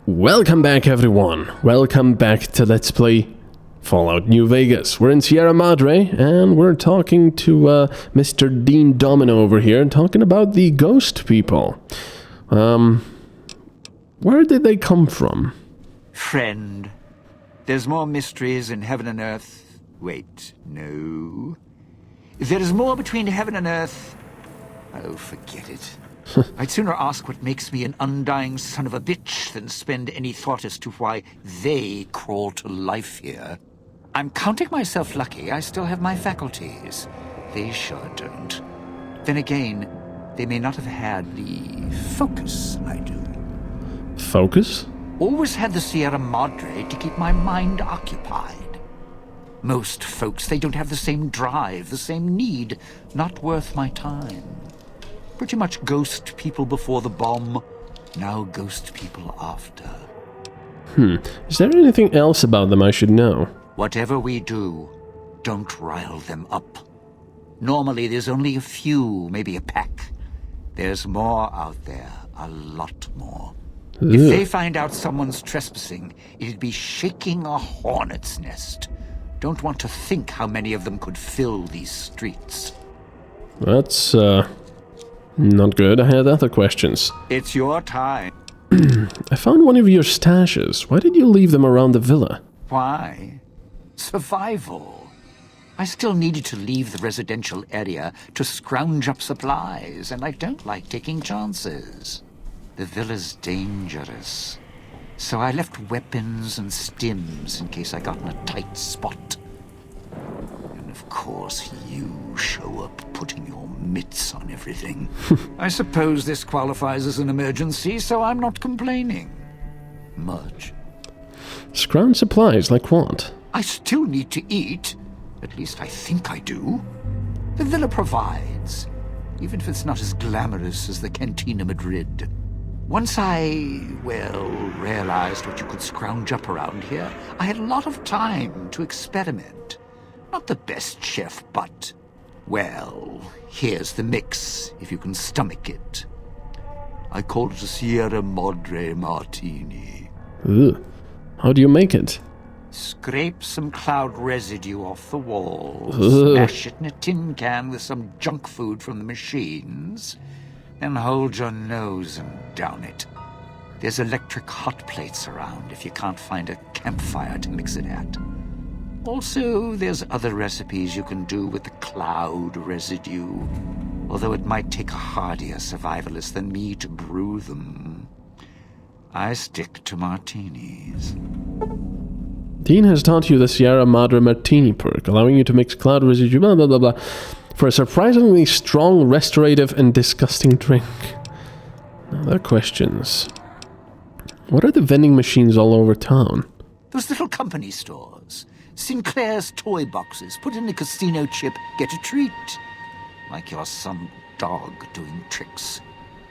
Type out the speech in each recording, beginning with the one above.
Welcome back, everyone. Welcome back to Let's Play Fallout New Vegas. We're in Sierra Madre, and we're talking to Mr. Dean Domino over here, talking about the ghost people. Where did they come from? Friend, there's more mysteries in heaven and earth. Wait, no. There is more between heaven and earth. Oh, forget it. I'd sooner ask what makes me an undying son of a bitch than spend any thought as to why they crawl to life here. I'm counting myself lucky I still have my faculties. They sure don't. Then again, they may not have had the focus I do. Focus? Always had the Sierra Madre to keep my mind occupied. Most folks, they don't have the same drive, the same need. Not worth my time. Pretty much ghost people before the bomb, now ghost people after. Is there anything else about them I should know? Whatever we do, don't rile them up. Normally there's only a few, maybe a pack. There's more out there, a lot more. Ugh. If they find out someone's trespassing, it'd be shaking a hornet's nest. Don't want to think how many of them could fill these streets. That's, not good. I had other questions. It's your time. I found one of your stashes. Why did you leave them around the villa? Why? Survival. I still needed to leave the residential area to scrounge up supplies, and I don't like taking chances. The villa's dangerous. So I left weapons and stims in case I got in a tight spot. And of course you show up putting your mitts on everything. I suppose this qualifies as an emergency, so I'm not complaining. Much. Scrounge supplies, like what? I still need to eat. At least I think I do. The villa provides, even if it's not as glamorous as the Cantina Madrid. Once I, realized what you could scrounge up around here, I had a lot of time to experiment. Not the best chef, but, here's the mix, if you can stomach it. I call it a Sierra Madre Martini. Ugh. How do you make it? Scrape some cloud residue off the walls, Ugh. smash it in a tin can with some junk food from the machines, then hold your nose and down it. There's electric hot plates around if you can't find a campfire to mix it at. Also, there's other recipes you can do with the cloud residue, although it might take a hardier survivalist than me to brew them. I stick to martinis. Dean has taught you the Sierra Madre Martini perk, allowing you to mix cloud residue, blah blah blah blah, for a surprisingly strong, restorative, and disgusting drink. Other questions. What are the vending machines all over town? Those little company stores. Sinclair's toy boxes. Put in a casino chip, get a treat. Like you're some dog doing tricks.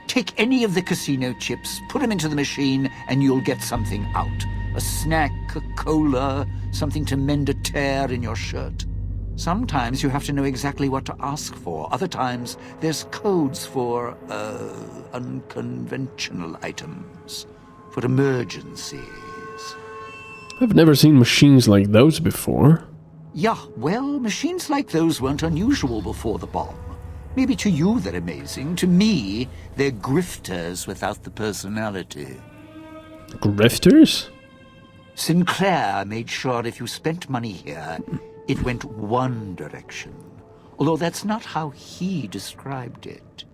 Take any of the casino chips, put them into the machine, and you'll get something out. A snack, a cola, something to mend a tear in your shirt. Sometimes you have to know exactly what to ask for. Other times, there's codes for, unconventional items. For emergencies. I've never seen machines like those before. Yeah, machines like those weren't unusual before the bomb. Maybe to you they're amazing. To me, they're grifters without the personality. Grifters? Sinclair made sure if you spent money here, it went one direction. Although that's not how he described it.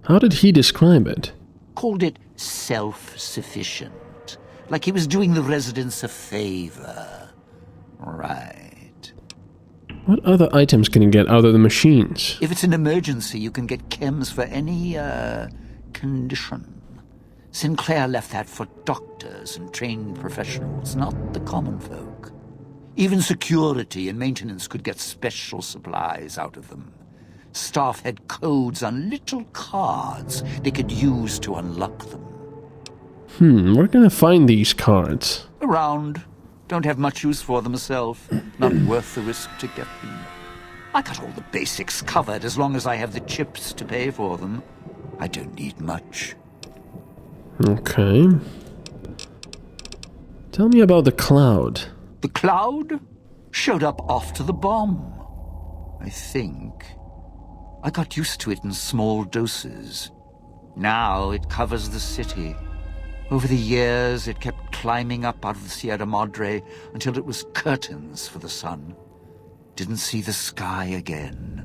How did he describe it? Called it self-sufficient. Like he was doing the residents a favor. Right. What other items can you get out of the machines? If it's an emergency, you can get chems for any, condition. Sinclair left that for doctors and trained professionals, not the common folk. Even security and maintenance could get special supplies out of them. Staff had codes on little cards they could use to unlock them. Where can I find these cards? Around. Don't have much use for them myself. Not worth the risk to get them. I got all the basics covered as long as I have the chips to pay for them. I don't need much. Okay. Tell me about the cloud. The cloud showed up after the bomb, I think. I got used to it in small doses. Now it covers the city. Over the years, it kept climbing up out of the Sierra Madre until it was curtains for the sun. Didn't see the sky again.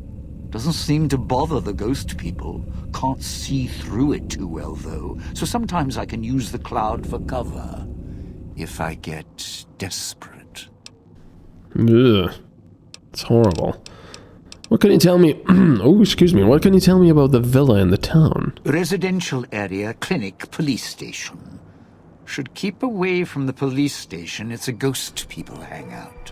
Doesn't seem to bother the ghost people. Can't see through it too well, though, so sometimes I can use the cloud for cover. If I get desperate. Ugh. It's horrible. What can you tell me? Oh, excuse me. What can you tell me about the villa in the town? Residential area, clinic, police station. Should keep away from the police station. It's a ghost people hangout.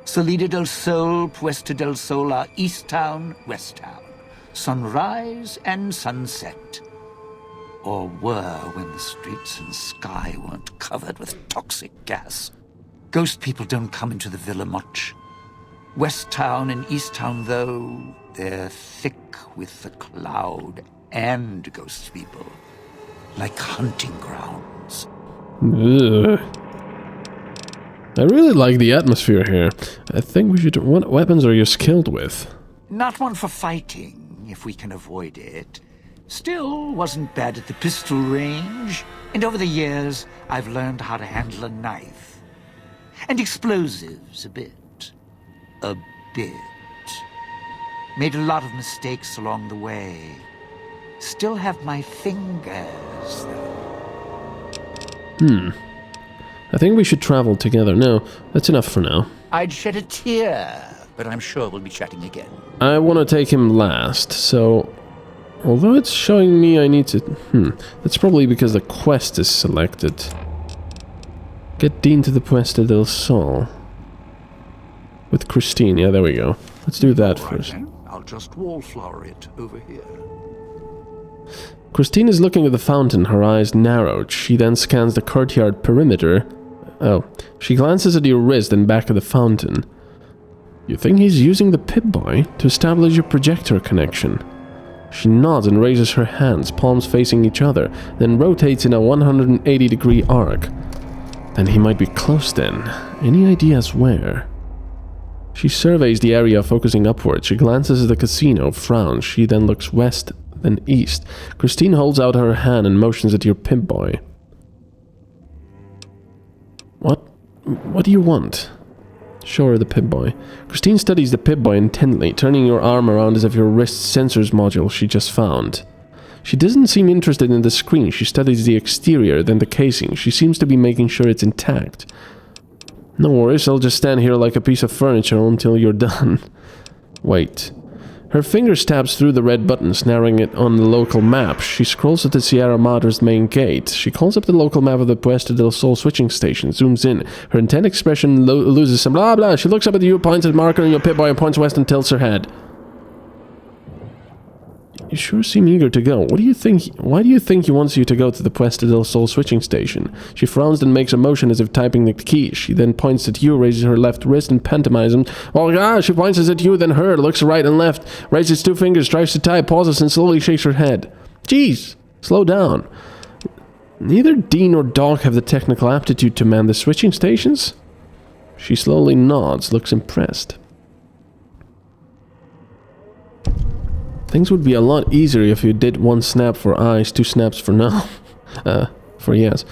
Salida del Sol, Puesta del Sol are East Town, West Town. Sunrise and sunset. Or were when the streets and sky weren't covered with toxic gas. Ghost people don't come into the villa much. West Town and East Town, though, they're thick with the cloud and ghost people. Like hunting grounds. Ugh. I really like the atmosphere here. I think we should... What weapons are you skilled with? Not one for fighting, if we can avoid it. Still, wasn't bad at the pistol range. And over the years, I've learned how to handle a knife. And explosives a bit. A bit. Made a lot of mistakes along the way. Still have my fingers, though. I think we should travel together. No, that's enough for now. I'd shed a tear, but I'm sure we'll be chatting again. I want to take him last, so... Although it's showing me I need to... That's probably because the quest is selected. Get Dean to the Puesta del Sol. With Christine, yeah, there we go. Let's do that first. Then. I'll just wallflower it over here. Christine is looking at the fountain, her eyes narrowed. She then scans the courtyard perimeter. Oh, she glances at your wrist and back of the fountain. You think he's using the Pip-Boy to establish a projector connection? She nods and raises her hands, palms facing each other, then rotates in a 180-degree arc. Then he might be close then. Any ideas where? She surveys the area, focusing upward. She glances at the casino, frowns. She then looks west, then east. Christine holds out her hand and motions at your Pip-Boy. What do you want? Show her the Pip-Boy. Christine studies the Pip-Boy intently, turning your arm around as if your wrist sensors module she just found. She doesn't seem interested in the screen. She studies the exterior, then the casing. She seems to be making sure it's intact. No worries, I'll just stand here like a piece of furniture until you're done. Wait. Her finger stabs through the red buttons, narrowing it on the local map. She scrolls at the Sierra Madre's main gate. She calls up the local map of the Puesta del Sol switching station, zooms in. Her intent expression loses some blah blah. She looks up at you, points at the marker on your Pip-Boy and points west and tilts her head. You sure seem eager to go. What do you think? Why do you think he wants you to go to the Puesta del Sol switching station? She frowns and makes a motion as if typing the key. She then points at you, raises her left wrist and pantomimes him. Oh yeah, she points at you, then her, looks right and left, raises two fingers, tries to type, pauses and slowly shakes her head. Jeez, slow down. Neither Dean or Doc have the technical aptitude to man the switching stations? She slowly nods, looks impressed. Things would be a lot easier if you did one snap for eyes, two snaps for no. For yes.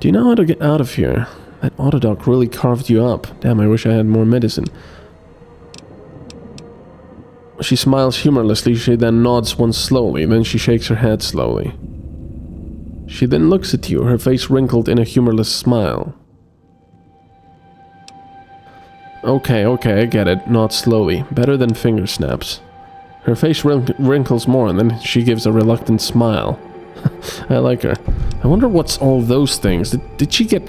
Do you know how to get out of here? That Autodoc really carved you up. Damn, I wish I had more medicine. She smiles humorlessly, she then nods once slowly, then she shakes her head slowly. She then looks at you, her face wrinkled in a humorless smile. Okay, I get it. Nods slowly. Better than finger snaps. Her face wrinkles more, and then she gives a reluctant smile. I like her. I wonder what's all those things. Did she get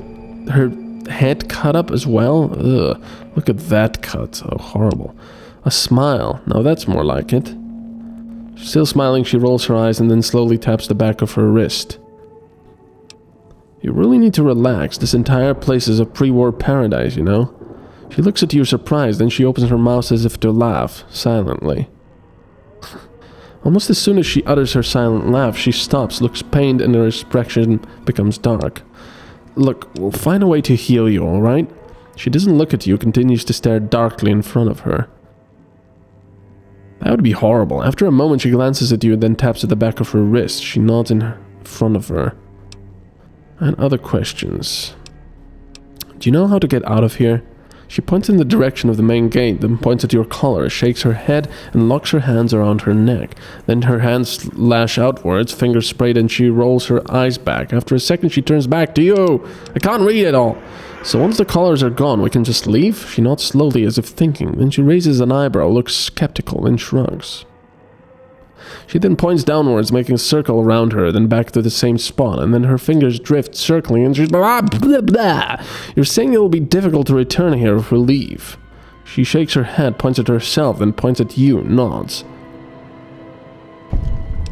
her head cut up as well? Ugh, look at that cut. Oh, horrible. A smile. Now that's more like it. Still smiling, she rolls her eyes and then slowly taps the back of her wrist. You really need to relax. This entire place is a pre-war paradise, you know? She looks at you surprised, then she opens her mouth as if to laugh, silently. Almost as soon as she utters her silent laugh, she stops, looks pained, and her expression becomes dark. Look, we'll find a way to heal you, alright? She doesn't look at you, continues to stare darkly in front of her. That would be horrible. After a moment, she glances at you and then taps at the back of her wrist. She nods in front of her. And other questions. Do you know how to get out of here? She points in the direction of the main gate, then points at your collar, shakes her head, and locks her hands around her neck. Then her hands lash outwards, fingers sprayed, and she rolls her eyes back. After a second, she turns back to you. I can't read it all. So once the collars are gone, we can just leave? She nods slowly as if thinking. Then she raises an eyebrow, looks skeptical, and shrugs. She then points downwards, making a circle around her, then back to the same spot, and then her fingers drift, circling, and she's blah, blah, blah. You're saying it will be difficult to return here if we leave. She shakes her head, points at herself, then points at you, nods.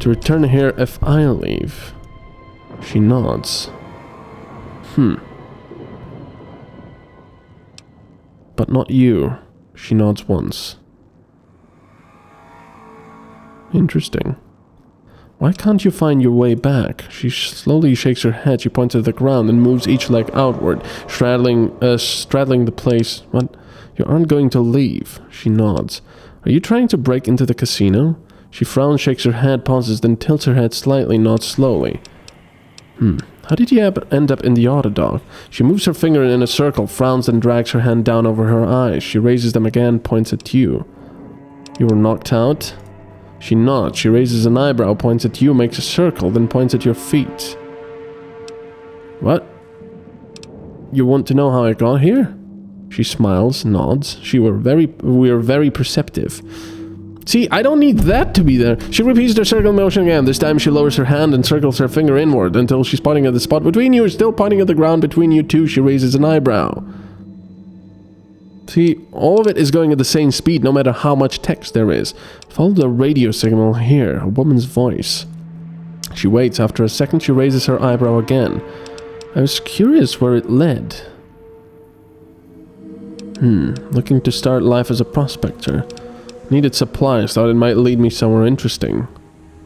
To return here if I leave. She nods. But not you. She nods once. Interesting. Why can't you find your way back? She slowly shakes her head. She points at the ground and moves each leg outward, straddling the place. What? You aren't going to leave. She nods. Are you trying to break into the casino? She frowns, shakes her head, pauses, then tilts her head slightly, nods slowly. How did you end up in the Autodog? She moves her finger in a circle, frowns, and drags her hand down over her eyes. She raises them again, points at you. You were knocked out? She nods. She raises an eyebrow, points at you, makes a circle, then points at your feet. What? You want to know how I got here? She smiles, nods. We are very perceptive. See, I don't need that to be there. She repeats the circle motion again. This time she lowers her hand and circles her finger inward until she's pointing at the spot between you, still pointing at the ground between you two. She raises an eyebrow. See, all of it is going at the same speed, no matter how much text there is. Follow the radio signal here, a woman's voice. She waits. After a second, she raises her eyebrow again. I was curious where it led. Looking to start life as a prospector. Needed supplies, thought it might lead me somewhere interesting.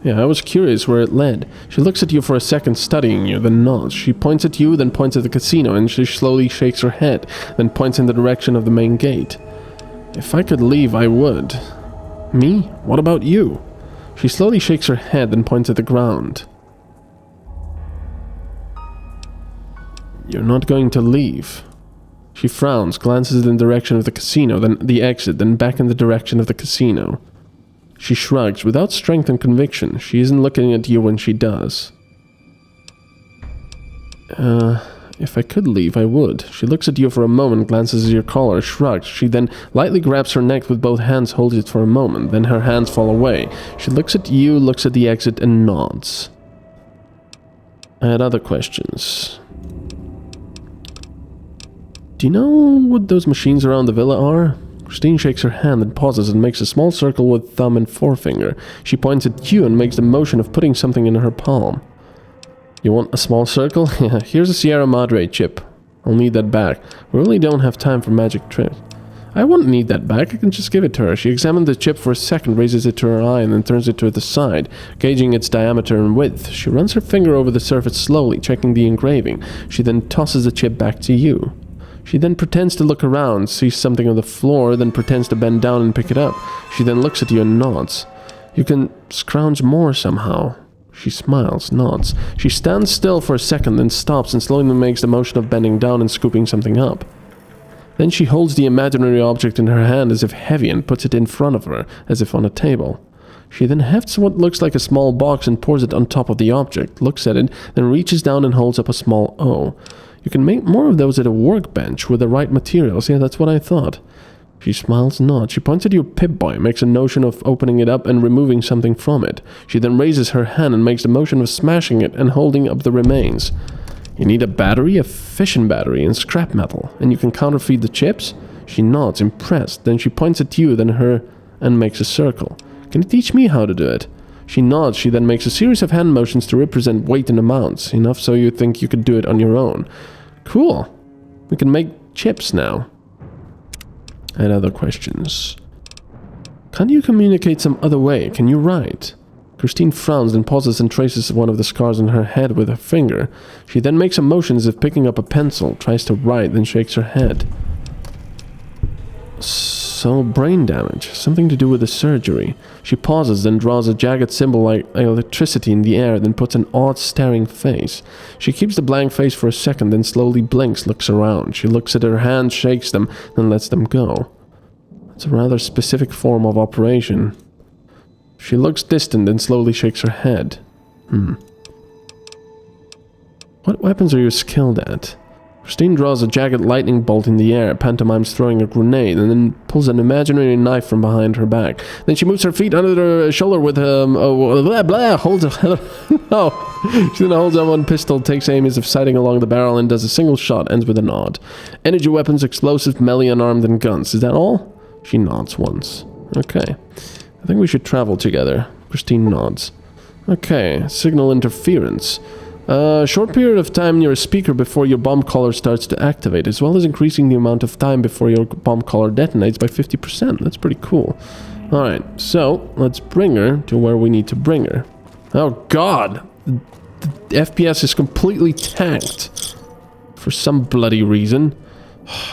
Yeah, I was curious where it led. She looks at you for a second, studying you, then nods. She points at you, then points at the casino, and she slowly shakes her head, then points in the direction of the main gate. If I could leave, I would. Me? What about you? She slowly shakes her head, then points at the ground. You're not going to leave. She frowns, glances in the direction of the casino, then the exit, then back in the direction of the casino. She shrugs, without strength and conviction. She isn't looking at you when she does. If I could leave, I would. She looks at you for a moment, glances at your collar, shrugs. She then lightly grabs her neck with both hands, holds it for a moment, then her hands fall away. She looks at you, looks at the exit, and nods. I had other questions. Do you know what those machines around the villa are? Christine shakes her hand and pauses and makes a small circle with thumb and forefinger. She points at you and makes the motion of putting something in her palm. You want a small circle? Here's a Sierra Madre chip. I'll need that back. We really don't have time for magic tricks. I won't need that back. I can just give it to her. She examines the chip for a second, raises it to her eye, and then turns it to the side, gauging its diameter and width. She runs her finger over the surface slowly, checking the engraving. She then tosses the chip back to you. She then pretends to look around, sees something on the floor, then pretends to bend down and pick it up. She then looks at you and nods. You can scrounge more somehow. She smiles, nods. She stands still for a second, then stops and slowly makes the motion of bending down and scooping something up. Then she holds the imaginary object in her hand as if heavy and puts it in front of her, as if on a table. She then hefts what looks like a small box and pours it on top of the object, looks at it, then reaches down and holds up a small O. You can make more of those at a workbench with the right materials. Yeah, that's what I thought. She smiles, nods. She points at your Pip-Boy, makes a notion of opening it up and removing something from it. She then raises her hand and makes the motion of smashing it and holding up the remains. You need a battery, a fission battery, and scrap metal, and you can counterfeit the chips? She nods, impressed. Then she points at you, then her, and makes a circle. Can you teach me how to do it? She nods. She then makes a series of hand motions to represent weight and amounts, enough so you think you could do it on your own. Cool. We can make chips now. And other questions. Can't you communicate some other way? Can you write? Christine frowns, then pauses and traces one of the scars on her head with her finger. She then makes a motion as if picking up a pencil, tries to write, then shakes her head. So, brain damage. Something to do with the surgery. She pauses, then draws a jagged symbol like electricity in the air, then puts an odd staring face. She keeps the blank face for a second, then slowly blinks, looks around. She looks at her hands, shakes them, then lets them go. It's a rather specific form of operation. She looks distant, then slowly shakes her head. What weapons are you skilled at? Christine draws a jagged lightning bolt in the air, pantomimes throwing a grenade, and then pulls an imaginary knife from behind her back. Then she moves her feet under her shoulder with holds a no. She then holds up one pistol, takes aim as if sighting along the barrel, and does a single shot, ends with a nod. Energy weapons, explosive, melee, unarmed, and guns. Is that all? She nods once. Okay. I think we should travel together. Christine nods. Okay, signal interference. A short period of time near a speaker before your bomb collar starts to activate, as well as increasing the amount of time before your bomb collar detonates by 50%. That's pretty cool. Alright, so let's bring her to where we need to bring her. Oh god! The FPS is completely tanked. For some bloody reason.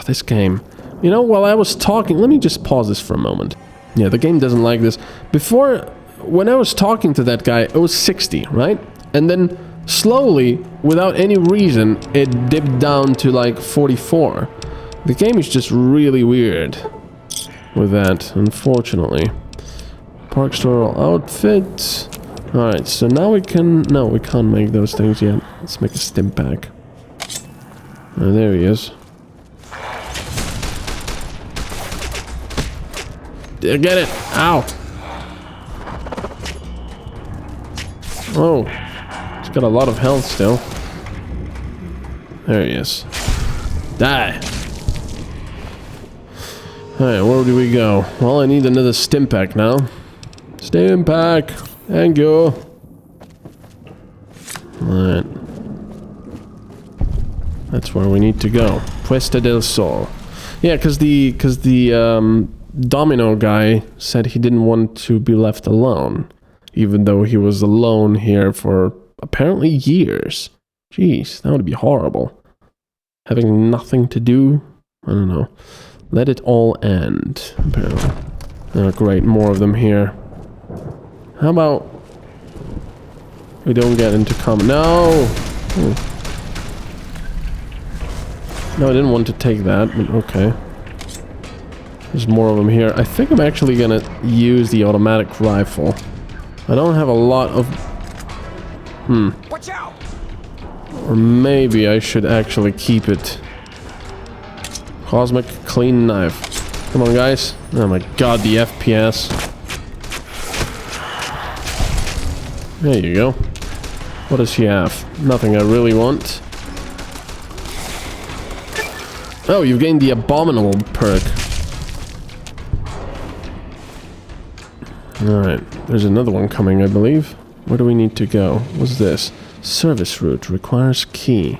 This game. You know, while I was talking... Let me just pause this for a moment. Yeah, the game doesn't like this. Before, when I was talking to that guy, it was 60, right? And then... slowly, without any reason, it dipped down to like 44. The game is just really weird with that, unfortunately. Park store outfit. Alright, so now we can... No, we can't make those things yet. Let's make a stim pack. Oh, there he is. Get it! Ow! Oh. He's got a lot of health still. There he is. Die! Alright, where do we go? Well, I need another stim pack now. Stim pack! Thank you! Alright. That's where we need to go. Puesta del Sol. Yeah, because the Domino guy said he didn't want to be left alone. Even though he was alone here for... apparently years. Jeez, that would be horrible. Having nothing to do? I don't know. Let it all end, apparently. Oh, great, more of them here. How about... we don't get into combat? No! No, I didn't want to take that, but okay. There's more of them here. I think I'm actually gonna use the automatic rifle. I don't have a lot of... Watch out! Or maybe I should actually keep it. Cosmic clean knife. Come on, guys. Oh my god, the FPS. There you go. What does she have? Nothing I really want. Oh, you've gained the abominable perk. Alright, there's another one coming, I believe. Where do we need to go? What's this? Service route requires key.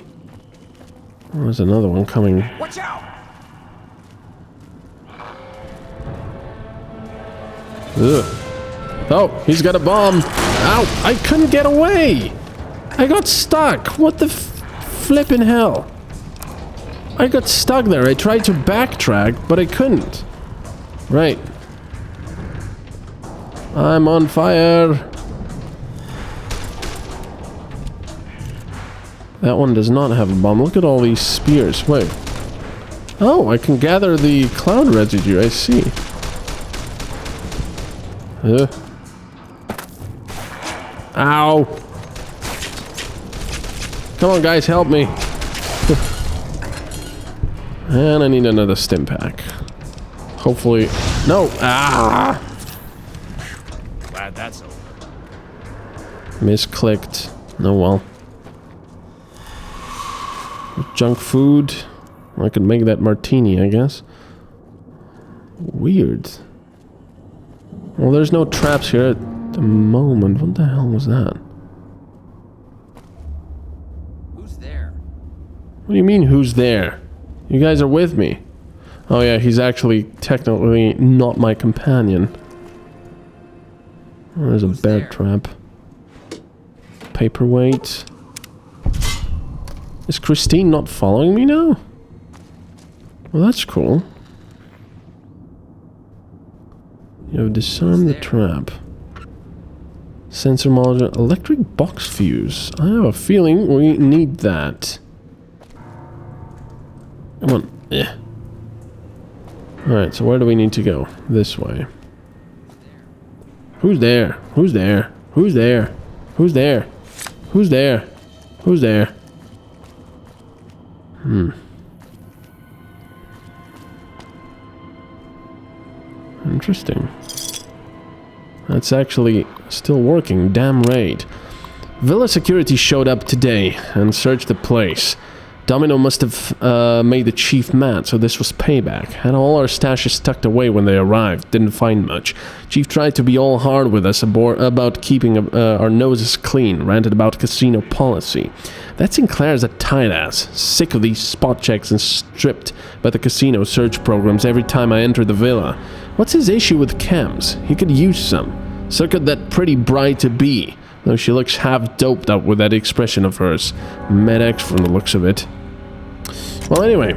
Oh, there's another one coming. Watch out! Ugh. Oh, he's got a bomb. Ow! I couldn't get away! I got stuck! What the flippin' hell? I got stuck there. I tried to backtrack, but I couldn't. Right. I'm on fire. That one does not have a bomb. Look at all these spears. Wait. Oh, I can gather the cloud residue. I see. Ow. Come on, guys, help me. And I need another stim pack. Hopefully... No! Ah! Glad that's over. Misclicked. Oh well. Junk food. I could make that martini, I guess. Weird. Well, there's no traps here at the moment. What the hell was that? Who's there? What do you mean, who's there? You guys are with me. Oh yeah, he's actually technically not my companion. Oh, there's a bear trap. paperweight. Is Christine not following me now? Well, that's cool. You have disarmed the trap. Sensor module, electric box fuse. I have a feeling we need that. Come on. Yeah. Alright, so where do we need to go? This way. Who's there? Who's there? Who's there? Who's there? Who's there? Who's there? Interesting. That's actually still working. Damn right. Villa security showed up today and searched the place. Domino must have made the chief mad, so this was payback. Had all our stashes tucked away when they arrived. Didn't find much. Chief tried to be all hard with us about keeping our noses clean. Ranted about casino policy. That Sinclair's a tight ass. Sick of these spot checks and stripped by the casino search programs every time I enter the villa. What's his issue with chems? He could use some. Circuit that pretty bride to be. Though she looks half doped up with that expression of hers. Med-X from the looks of it. Well, anyway,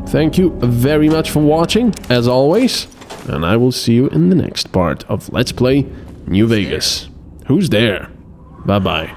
thank you very much for watching, as always, and I will see you in the next part of Let's Play New Vegas. Who's there? Bye-bye.